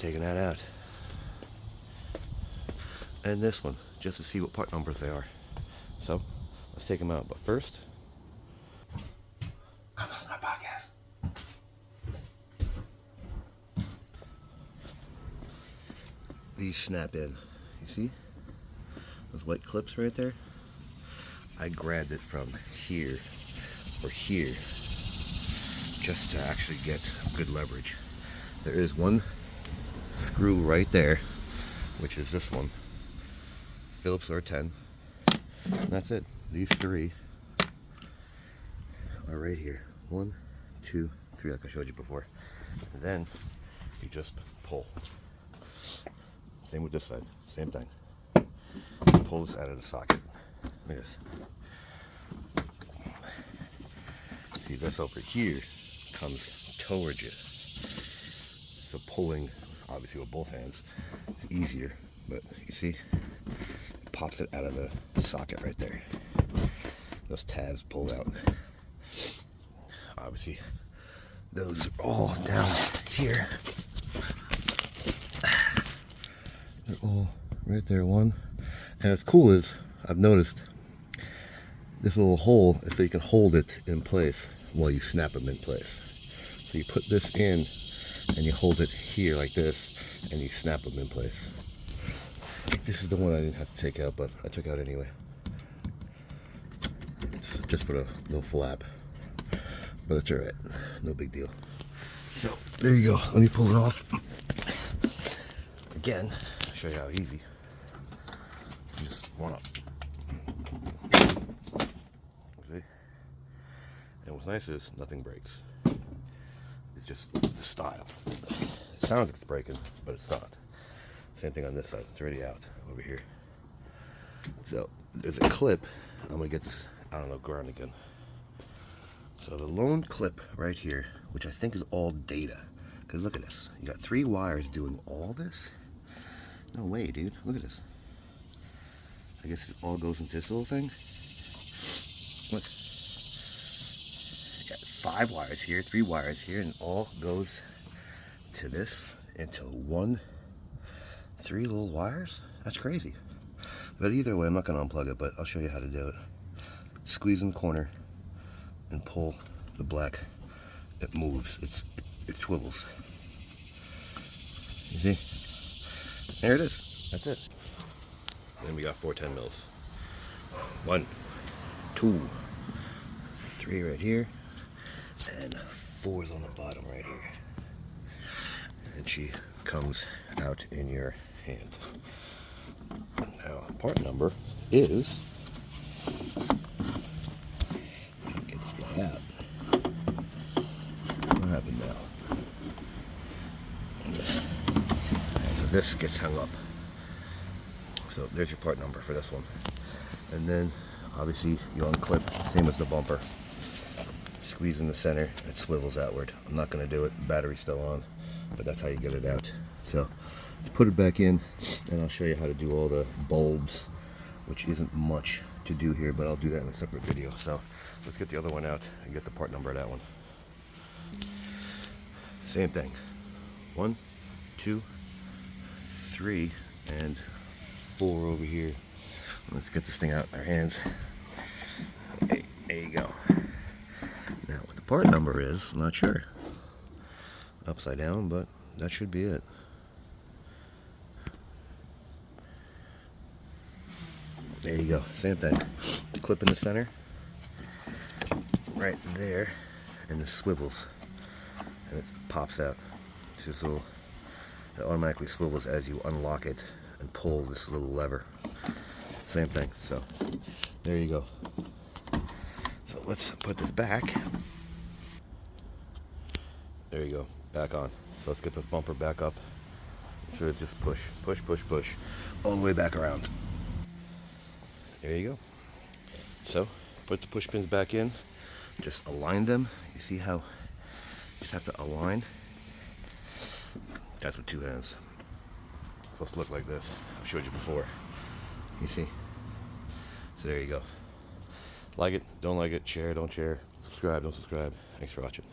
taking that out. And this one, just to see what part numbers they are. So, let's take them out. But first, come listen to my podcast. These snap in. You see? Those white clips right there? I grabbed it from here or here just to actually get good leverage. There is one screw right there, which is this one. Phillips or 10. And that's it. These three are right here. 1, 2, 3, like I showed you before. And then you just pull. Same with this side. Same thing. Just pull this out of the socket. Look at this. See, this over here comes towards you. So pulling, obviously with both hands, is easier. But you see, it pops it out of the socket right there. Those tabs pull out. Obviously, those are all down here. They're all right there, one. And what's cool is, I've noticed, this little hole is so you can hold it in place while you snap them in place. So you put this in, and you hold it here like this, and you snap them in place. This is the one I didn't have to take out, but I took out anyway. It's just for the little flap. But it's alright. No big deal. So, there you go. Let me pull it off. Again, I'll show you how easy. You just want to... See? And what's nice is, nothing breaks. It's just the style. It sounds like it's breaking, but it's not. Same thing on this side. It's already out over here. So there's a clip. I'm gonna get this out on the ground again. So the lone clip right here, which I think is all data. Because look at this. You got 3 wires doing all this. No way, dude. Look at this. I guess it all goes into this little thing. Look. You got 5 wires here, 3 wires here, and all goes to this into 3 little wires. That's crazy. But either way, I'm not going to unplug it, but I'll show you how to do it. Squeeze in the corner and pull the black. It moves. It swivels. You see? There it is. That's it. Then we got 4 10 mils. 1, 2, 3 right here, and 4's on the bottom right here. And she comes out in your hand. Now, part number is, get this guy out. What happened now? So this gets hung up. So there's your part number for this one. And then, obviously, you unclip, same as the bumper. Squeeze in the center, it swivels outward. I'm not going to do it, the battery's still on, but that's how you get it out. So, put it back in, and I'll show you how to do all the bulbs, which isn't much to do here, but I'll do that in a separate video. So, let's get the other one out and get the part number of that one. Same thing. 1, 2, 3, and 4 over here. Let's get this thing out in our hands. Hey, there you go. Now, what the part number is, I'm not sure. Upside down, but that should be it. There you go. Same thing. Clip in the center. Right there. And it swivels. And it pops out. It's just a little... It automatically swivels as you unlock it and pull this little lever. Same thing. So, there you go. So, let's put this back. There you go. Back on. So, let's get this bumper back up. Make sure it's just push, push, push, push. All the way back around. There you go. So, put the push pins back in. Just align them. You see how you just have to align? That's with 2 hands. It's supposed to look like this. I've showed you before. You see? So there you go. Like it, don't like it, share, don't share, subscribe, don't subscribe. Thanks for watching.